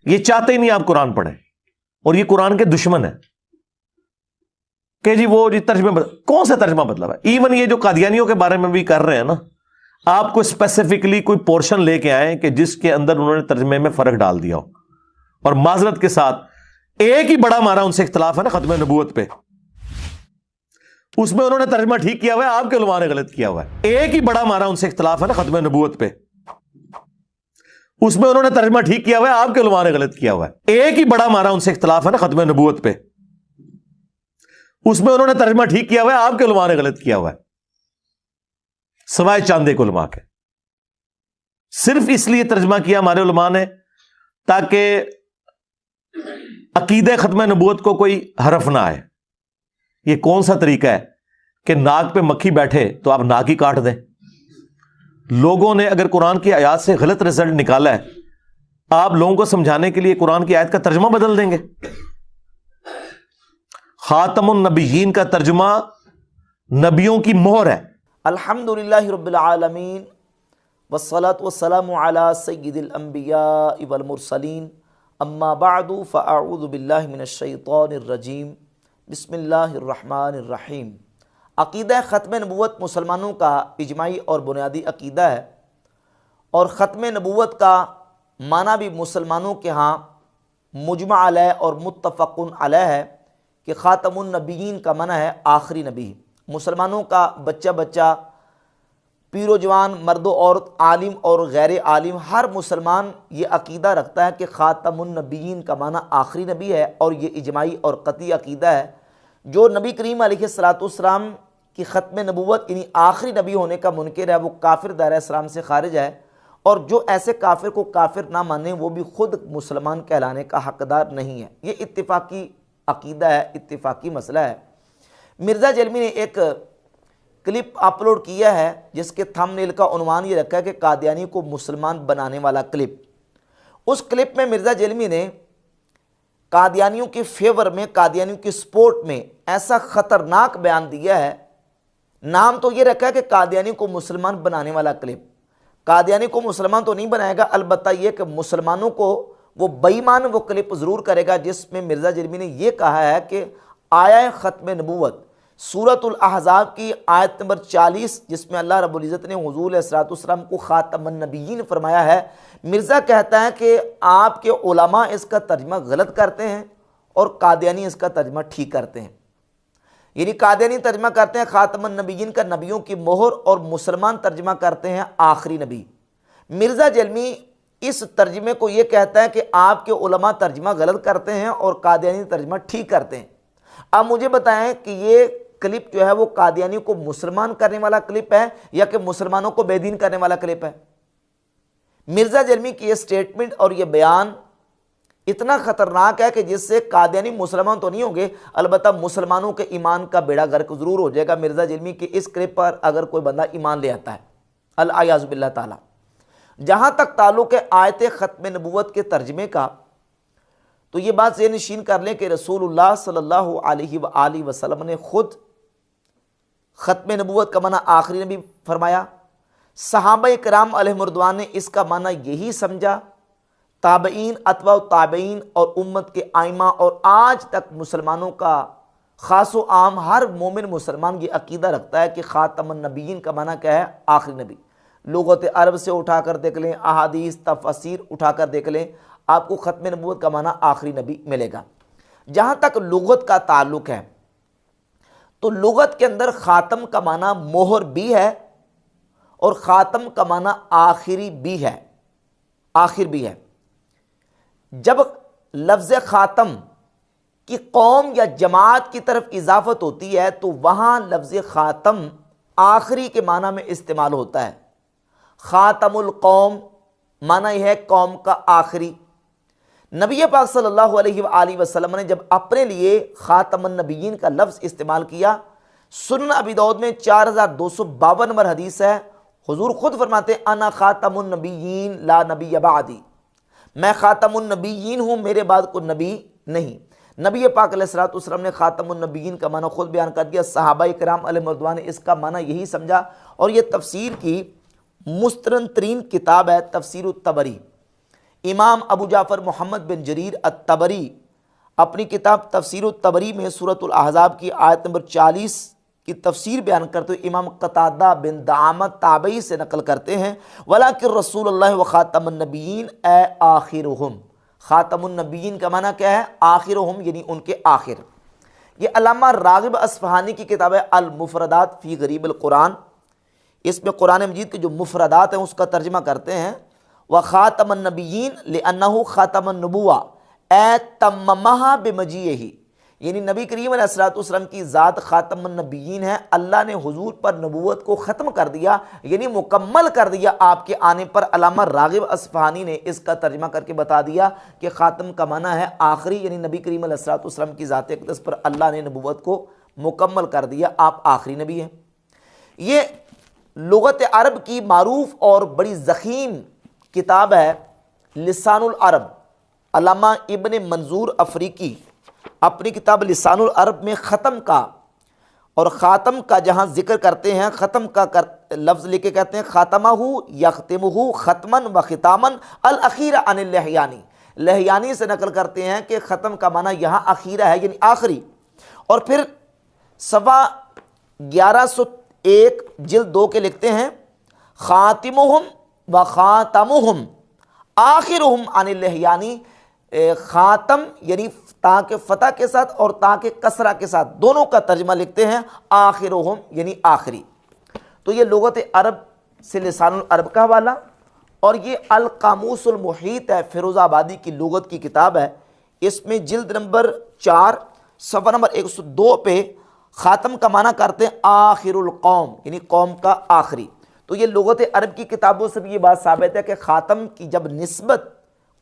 یہ چاہتے ہی نہیں آپ قرآن پڑھیں، اور یہ قرآن کے دشمن ہیں کہ جی وہ جی ترجمہ کون سا ترجمہ مطلب ہے؟ ایون یہ جو قادیانیوں کے بارے میں بھی کر رہے ہیں نا، آپ کو اسپیسیفکلی کوئی پورشن لے کے آئیں کہ جس کے اندر انہوں نے ترجمے میں فرق ڈال دیا ہو، اور معذرت کے ساتھ ایک ہی بڑا ہمارا ان سے اختلاف ہے نا ختم نبوت پہ، اس میں انہوں نے ترجمہ ٹھیک کیا ہوا ہے، آپ کے علماء نے غلط کیا ہوا ہے۔ ایک ہی بڑا ہمارا ان سے اختلاف ہے نا ختم نبوت پہ، اس میں انہوں نے ترجمہ ٹھیک کیا ہوا ہے، آپ کے علماء نے غلط کیا ہوا ہے۔ ایک ہی بڑا ہمارا ان سے اختلاف ہے نا ختم نبوت پہ، اس میں انہوں نے ترجمہ ٹھیک کیا ہوا ہے، آپ کے علماء نے غلط کیا ہوا ہے، سوائے چاندے کے علماء کے۔ صرف اس لیے ترجمہ کیا ہمارے علماء نے تاکہ عقیدہ ختم نبوت کو کوئی حرف نہ آئے۔ یہ کون سا طریقہ ہے کہ ناک پہ مکھی بیٹھے تو آپ ناک ہی کاٹ دیں؟ لوگوں نے اگر قرآن کی آیات سے غلط رزلٹ نکالا ہے، آپ لوگوں کو سمجھانے کے لیے قرآن کی آیت کا ترجمہ بدل دیں گے؟ خاتم النبیین کا ترجمہ نبیوں کی مہر ہے۔ الحمدللہ رب العالمین والصلاة والسلام علی سید الانبیاء والمرسلین، اما بعد فاعوذ باللہ من الشیطان الرجیم، بسم اللہ الرحمن الرحیم۔ عقیدہ ختم نبوت مسلمانوں کا اجماعی اور بنیادی عقیدہ ہے، اور ختم نبوت کا معنی بھی مسلمانوں کے ہاں مجمع علیہ اور متفق علیہ ہے کہ خاتم النبیین کا معنی ہے آخری نبی۔ مسلمانوں کا بچہ بچہ، پیر و جوان، مرد و عورت، عالم اور غیر عالم، ہر مسلمان یہ عقیدہ رکھتا ہے کہ خاتم النبیین کا معنی آخری نبی ہے، اور یہ اجماعی اور قطعی عقیدہ ہے۔ جو نبی کریم علیہ الصلوۃ والسلام کی ختم نبوت یعنی آخری نبی ہونے کا منکر ہے، وہ کافر دائرہ اسلام سے خارج ہے، اور جو ایسے کافر کو کافر نہ مانے وہ بھی خود مسلمان کہلانے کا حقدار نہیں ہے۔ یہ اتفاقی عقیدہ ہے، اتفاقی مسئلہ ہے۔ مرزا جلمی نے ایک کلپ اپلوڈ کیا ہے جس کے تھم نیل کا عنوان یہ رکھا ہے کہ قادیانی کو مسلمان بنانے والا کلپ۔ اس کلپ میں مرزا جلمی نے قادیانیوں کے فیور میں، قادیانیوں کی سپورٹ میں ایسا خطرناک بیان دیا ہے، نام تو یہ رکھا ہے کہ قادیانی کو مسلمان بنانے والا کلپ۔ قادیانی کو مسلمان تو نہیں بنائے گا، البتہ یہ کہ مسلمانوں کو وہ بے ایمان وہ کلپ ضرور کرے گا جس میں مرزا جلمی نے یہ کہا ہے کہ آیا ختم نبوت سورۃ الاحزاب کی آیت نمبر 40، جس میں اللہ رب العزت نے حضور علیہ الصلوۃ والسلام کو خاتم النبیین فرمایا ہے، مرزا کہتا ہے کہ آپ کے علماء اس کا ترجمہ غلط کرتے ہیں اور قادیانی اس کا ترجمہ ٹھیک کرتے ہیں۔ یعنی قادیانی ترجمہ کرتے ہیں خاتم النبیین کا نبیوں کی مہر، اور مسلمان ترجمہ کرتے ہیں آخری نبی۔ مرزا جلمی اس ترجمے کو یہ کہتا ہے کہ آپ کے علماء ترجمہ غلط کرتے ہیں اور قادیانی ترجمہ ٹھیک کرتے ہیں۔ اب مجھے بتائیں کہ یہ کلپ جو ہے وہ قادیانی کو مسلمان کرنے والا کلپ ہے یا کہ مسلمانوں کو بے دین کرنے والا کلپ ہے؟ مرزا جلمی کی یہ سٹیٹمنٹ اور یہ بیان اتنا خطرناک ہے کہ جس سے قادیانی مسلمان تو نہیں ہوں گے، البتہ مسلمانوں کے ایمان کا بیڑا غرق ضرور ہو جائے گا مرزا جلمی کی اس کلپ پر اگر کوئی بندہ ایمان لے آتا ہے، الیاذ باللہ تعالی۔ جہاں تک تعلق ہے آیت ختم نبوت کے ترجمے کا، تو یہ بات ذہن نشین کر لیں کہ رسول اللہ صلی اللہ علیہ وآلہ وسلم نے خود ختم نبوت کا معنی آخری نبی فرمایا، صحابہ کرام علیہم رضوان نے اس کا معنی یہی سمجھا، تابعین، اتباع تابعین اور امت کے ائمہ، اور آج تک مسلمانوں کا خاص و عام ہر مومن مسلمان یہ عقیدہ رکھتا ہے کہ خاتم النبیین کا معنی کیا ہے؟ آخری نبی۔ لغت عرب سے اٹھا کر دیکھ لیں، احادیث، تفاسیر اٹھا کر دیکھ لیں، آپ کو ختم نبوت کا معنی آخری نبی ملے گا۔ جہاں تک لغت کا تعلق ہے تو لغت کے اندر خاتم کا معنی مہر بھی ہے اور خاتم کا معنی آخری بھی ہے، آخر بھی ہے۔ جب لفظ خاتم کی قوم یا جماعت کی طرف اضافت ہوتی ہے تو وہاں لفظ خاتم آخری کے معنی میں استعمال ہوتا ہے۔ خاتم القوم معنی یہ ہے قوم کا آخری۔ نبی پاک صلی اللہ علیہ وآلہ وسلم نے جب اپنے لیے خاتم النبیین کا لفظ استعمال کیا، سنن ابی داؤد میں 4252 نمبر حدیث ہے، حضور خود فرماتے ہیں انا خاتم النبیین لا نبی بعدی، میں خاتم النبیین ہوں، میرے بعد کوئی نبی نہیں۔ نبی پاک علیہ الصلوۃ والسلام نے خاتم النبیین کا معنی خود بیان کر دیا، صحابہ کرام علیہم رضوان نے اس کا معنی یہی سمجھا، اور یہ تفسیر کی مستند ترین کتاب ہے تفسیر الطبری۔ امام ابو جعفر محمد بن جریر الطبری اپنی کتاب تفسیر الطبری میں سورۃ الاحزاب کی آیت نمبر 40 کی تفسیر بیان کرتے ہوئے امام قتادہ بن دعامت تابعی سے نقل کرتے ہیں وَلَٰكِن رسول اللہ و خاتم النبیین اے آخرہم. خاتم النبیین کا معنی کیا ہے؟ آخرہم یعنی ان کے آخر. یہ علامہ راغب اصفہانی کی کتاب ہے المفردات فی غریب القرآن. اس میں قرآن مجید کے جو مفردات ہیں اس کا ترجمہ کرتے ہیں وَخَاتَمَ النَّبِيِّينَ لِأَنَّهُ خَاتَمَ النُّبُوَّةِ اے تَمَّمَهَا بِمَجِيئِهِ. یعنی نبی کریم علیہ السلام کی ذات خاتم النبیین ہے. اللہ نے حضور پر نبوت کو ختم کر دیا یعنی مکمل کر دیا آپ کے آنے پر. علامہ راغب اصفہانی نے اس کا ترجمہ کر کے بتا دیا کہ خاتم کا معنی ہے آخری، یعنی نبی کریم علیہ السلام کی ذات اقدس پر اللہ نے نبوت کو مکمل کر دیا، آپ آخری نبی ہیں. یہ لغت عرب کی معروف اور بڑی ضخیم کتاب ہے لسان العرب. علامہ ابن منظور افریقی اپنی کتاب لسان العرب میں ختم کا اور خاتم کا جہاں ذکر کرتے ہیں، ختم کا لفظ لے کے کہتے ہیں خاتمہ یختمہ ختمن و ختامن الاخیر عن اللحیانی. لحیانی سے نقل کرتے ہیں کہ ختم کا معنی یہاں اخیرہ ہے یعنی آخری. اور پھر صفحہ 1101 جلد 2 کے لکھتے ہیں خاتمہم و خاتمہم آخرہم عن اللحیانی. خاتم یعنی تا کے فتح کے ساتھ اور تا کے کسرہ کے ساتھ دونوں کا ترجمہ لکھتے ہیں آخرہم یعنی آخری. تو یہ لغت عرب سے لسان العرب کا حوالہ. اور یہ القاموس المحیط ہے، فیروز آبادی کی لغت کی کتاب ہے. اس میں جلد نمبر 4 صفحہ نمبر 102 پہ خاتم کا معنی کرتے ہیں آخر القوم یعنی قوم کا آخری. تو یہ لغت عرب کی کتابوں سے بھی یہ بات ثابت ہے کہ خاتم کی جب نسبت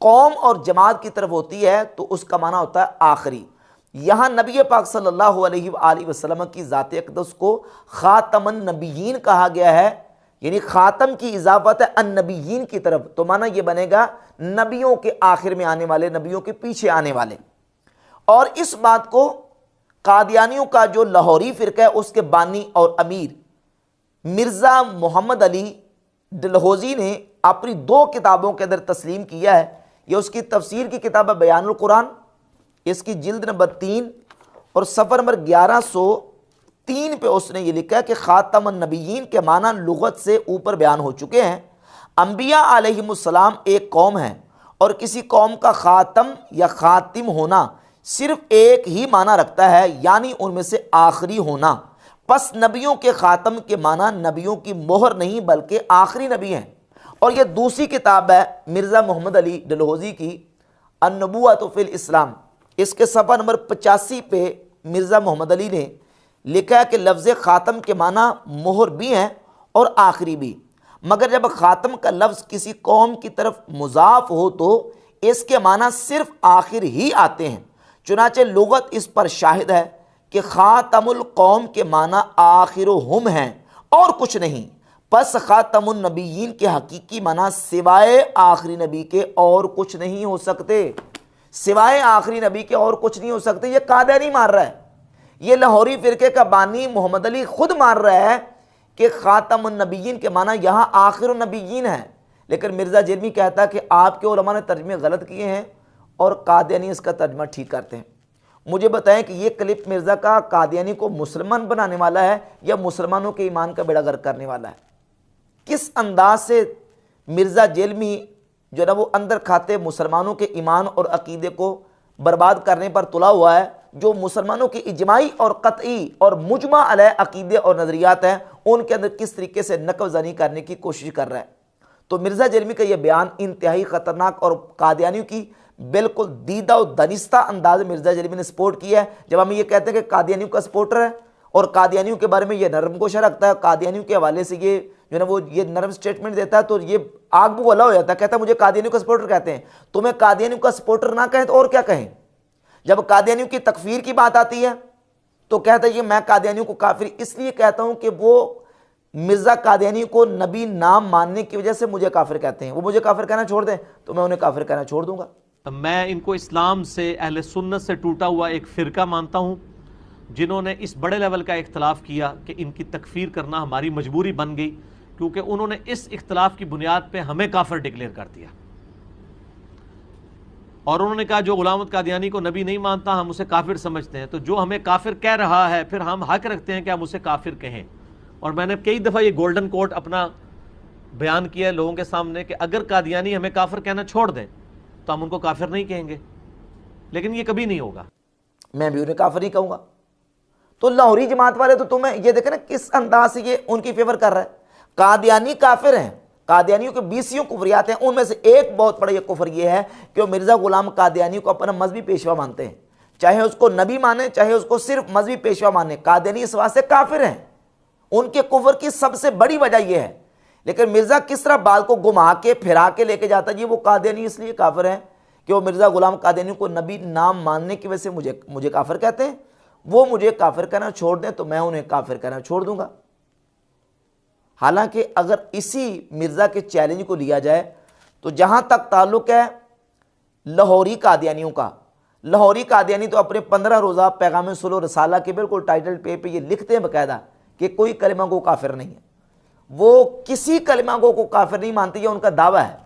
قوم اور جماعت کی طرف ہوتی ہے تو اس کا معنی ہوتا ہے آخری. یہاں نبی پاک صلی اللہ علیہ وآلہ وسلم کی ذات اقدس کو خاتم النبیین کہا گیا ہے، یعنی خاتم کی اضافت ہے النبیین کی طرف، تو معنی یہ بنے گا نبیوں کے آخر میں آنے والے، نبیوں کے پیچھے آنے والے. اور اس بات کو قادیانیوں کا جو لاہوری فرقہ ہے اس کے بانی اور امیر مرزا محمد علی ڈلہوزی نے اپنی 2 کتابوں کے اندر تسلیم کیا ہے. یہ اس کی تفسیر کی کتاب ہے بیان القرآن، اس کی جلد نمبر 3 اور صفحہ نمبر 1103 پہ اس نے یہ لکھا ہے کہ خاتم النبیین کے معنی لغت سے اوپر بیان ہو چکے ہیں. انبیاء علیہم السلام ایک قوم ہے اور کسی قوم کا خاتم یا خاتم ہونا صرف ایک ہی معنی رکھتا ہے یعنی ان میں سے آخری ہونا. پس نبیوں کے خاتم کے معنی نبیوں کی مہر نہیں بلکہ آخری نبی ہیں. اور یہ دوسری کتاب ہے مرزا محمد علی ڈلہوزی کی النبوۃ فی الاسلام. اس کے صفحہ نمبر 85 پہ مرزا محمد علی نے لکھا ہے کہ لفظ خاتم کے معنی مہر بھی ہیں اور آخری بھی، مگر جب خاتم کا لفظ کسی قوم کی طرف مضاف ہو تو اس کے معنی صرف آخر ہی آتے ہیں. چنانچہ لغت اس پر شاہد ہے کہ خاتم القوم کے معنی آخرہم ہیں اور کچھ نہیں. پس خاتم النبیین کے حقیقی معنی سوائے آخری نبی کے اور کچھ نہیں ہو سکتے. سوائے آخری نبی کے اور کچھ نہیں ہو سکتے. یہ قادیانی مار رہا ہے، یہ لاہوری فرقے کا بانی محمد علی خود مار رہا ہے کہ خاتم النبیین کے معنی یہاں آخر النبیین ہے. لیکن مرزا جرمی کہتا ہے کہ آپ کے علماء نے ترجمے غلط کیے ہیں اور قادیانی اس کا ترجمہ ٹھیک کرتے ہیں. مجھے بتائیں کہ یہ کلپ مرزا کا قادیانی کو مسلمان بنانے والا ہے یا مسلمانوں کے ایمان کا بیڑا غرق کرنے والا ہے؟ کس انداز سے مرزا جیلمی جو ہے نا وہ اندر کھاتے مسلمانوں کے ایمان اور عقیدے کو برباد کرنے پر تلا ہوا ہے، جو مسلمانوں کی اجماعی اور قطعی اور مجمع علیہ عقیدے اور نظریات ہیں ان کے اندر کس طریقے سے نقب زنی کرنے کی کوشش کر رہا ہے. تو مرزا جیلمی کا یہ بیان انتہائی خطرناک اور قادیانیوں کی بالکل دیدہ و دانستہ انداز مرزا جیلمی نے سپورٹ کیا ہے. جب ہم یہ کہتے ہیں کہ قادیانیوں کا سپورٹر ہے اور قادیانیوں کے بارے میں یہ نرم گوشہ رکھتا ہے، قادیانیوں کے حوالے سے یہ جو ہے نا وہ یہ نرم سٹیٹمنٹ دیتا ہے، تو یہ آگ بگولا ہو جاتا ہے. کہتا ہے مجھے قادیانیوں کا سپورٹر کہتے ہیں. تمہیں قادیانیوں کا سپورٹر نہ کہیں تو اور کیا کہیں؟ جب قادیانیوں کی تکفیر کی بات آتی ہے تو کہتا ہے یہ میں قادیانیوں کو کافر اس لیے کہتا ہوں کہ وہ مرزا قادیانی کو نبی نام ماننے کی وجہ سے مجھے کافر کہتے ہیں. وہ مجھے کافر کہنا چھوڑ دیں تو میں انہیں کافر کہنا چھوڑ دوں گا. میں ان کو اسلام سے، اہل سنت سے ٹوٹا ہوا ایک فرقہ مانتا ہوں جنہوں نے اس بڑے لیول کا اختلاف کیا کہ ان کی تکفیر کرنا ہماری مجبوری بن گئی، کیونکہ انہوں نے اس اختلاف کی بنیاد پہ ہمیں کافر ڈکلیئر کر دیا. اور انہوں نے کہا جو غلام احمد قادیانی کو نبی نہیں مانتا ہم اسے کافر سمجھتے ہیں، تو جو ہمیں کافر کہہ رہا ہے پھر ہم حق رکھتے ہیں کہ ہم اسے کافر کہیں۔ اور میں نے کئی دفعہ یہ گولڈن کوٹ اپنا بیان کیا ہے لوگوں کے سامنے کہ اگر قادیانی ہمیں کافر کہنا چھوڑ دیں تو ہم ان کو کافر نہیں کہیں گے، لیکن یہ کبھی نہیں ہوگا۔ میں بھی انہیں کافر نہیں کہوں گا۔ تو لاہوری جماعت والے تو تمہیں یہ دیکھیں نا کس انداز سے یہ ان کی فیور کر رہا ہے۔ قادیانی کافر ہیں، قادیانیوں کے 20 کفریات ہیں، ان میں سے ایک بہت بڑا یہ کفر یہ ہے کہ وہ مرزا غلام قادیانی کو اپنا مذہبی پیشوا مانتے ہیں، چاہے اس کو نبی مانیں چاہے اس کو صرف مذہبی پیشوا مانیں، قادیانی اس واسطے کافر ہیں۔ ان کے کفر کی سب سے بڑی وجہ یہ ہے۔ لیکن مرزا کس طرح بال کو گھما کے پھرا کے لے کے جاتا ہے، یہ وہ قادیانی اس لیے کافر ہیں کہ وہ مرزا غلام قادیانی کو نبی نام ماننے کی وجہ سے مجھے کافر کہتے ہیں، وہ مجھے کافر کہنا چھوڑ دیں تو میں انہیں کافر کہنا چھوڑ دوں گا۔ حالانکہ اگر اسی مرزا کے چیلنج کو لیا جائے تو جہاں تک تعلق ہے لاہوری قادیانیوں کا، لاہوری قادیانی تو اپنے 15 روزہ پیغام صلح و رسالہ کے بالکل ٹائٹل پہ یہ لکھتے ہیں باقاعدہ کہ کوئی کلمہ گو کافر نہیں ہے، وہ کسی کلمہ گو کو کافر نہیں مانتے، یہ ان کا دعویٰ ہے۔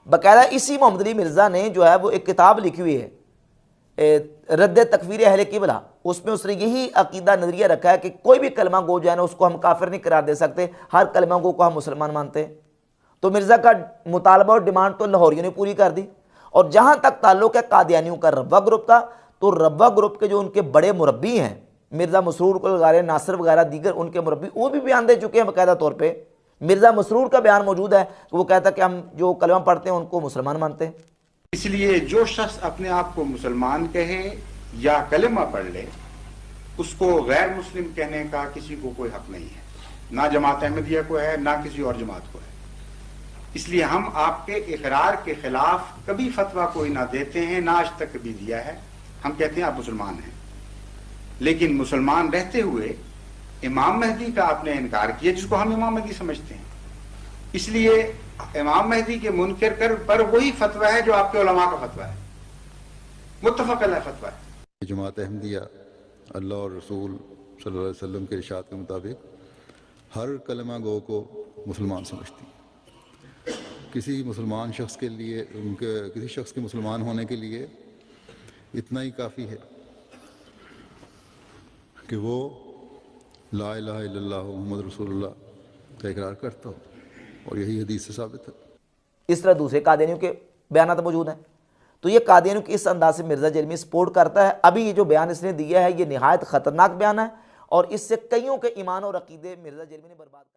باقاعدہ اسی محمد علی مرزا نے جو ہے وہ ایک کتاب لکھی ہوئی ہے رد تکفیر اہل قبلہ، اس میں اس نے یہی عقیدہ نظریہ رکھا ہے کہ کوئی بھی کلمہ گو جو ہے نا اس کو ہم کافر نہیں قرار دے سکتے، ہر کلمہ گو کو ہم مسلمان مانتے ہیں۔ تو مرزا کا مطالبہ اور ڈیمانڈ تو لاہوریوں نے پوری کر دی۔ اور جہاں تک تعلق ہے قادیانیوں کا ربوہ گروپ کا، تو ربوہ گروپ کے جو ان کے بڑے مربی ہیں مرزا مسرور وغیرہ، ناصر وغیرہ دیگر ان کے مربی، وہ بھی بیان دے چکے ہیں باقاعدہ طور پہ۔ مرزا مسرور کا بیان موجود ہے کہ وہ کہتا ہے کہ ہم جو کلمہ پڑھتے ہیں ان کو مسلمان مانتے ہیں۔ اس لیے جو شخص اپنے آپ کو مسلمان کہے یا کلمہ پڑھ لے، اس کو غیر مسلم کہنے کا کسی کو کوئی حق نہیں ہے، نہ جماعت احمدیہ کو ہے نہ کسی اور جماعت کو ہے۔ اس لیے ہم آپ کے اقرار کے خلاف کبھی فتویٰ کوئی نہ دیتے ہیں، نہ آج تک کبھی دیا ہے۔ ہم کہتے ہیں آپ مسلمان ہیں، لیکن مسلمان رہتے ہوئے امام مہدی کا آپ نے انکار کیا جس کو ہم امام مہدی سمجھتے ہیں، اس لیے امام مہدی کے منکر کر پر وہی فتویٰ ہے جو آپ کے علماء کا فتویٰ ہے، متفق علیہ فتویٰ ہے۔ جماعت احمدیہ اللہ اور رسول صلی اللہ علیہ وسلم کے ارشاد کے مطابق ہر کلمہ گو کو مسلمان سمجھتی ہے۔ کسی مسلمان شخص کے لیے کسی شخص کے مسلمان ہونے کے لیے اتنا ہی کافی ہے کہ وہ لا الہ الا اللہ محمد رسول اللہ کا اقرار کرتا ہو، اور یہی حدیث سے ثابت ہے۔ اس طرح دوسرے قادیانیوں کے بیانات موجود ہیں۔ تو یہ قادیانیوں کی اس انداز سے مرزا جرمی سپورٹ کرتا ہے۔ ابھی یہ جو بیان اس نے دیا ہے یہ نہایت خطرناک بیان ہے، اور اس سے کئیوں کے ایمان اور عقیدے مرزا جرمی نے برباد کر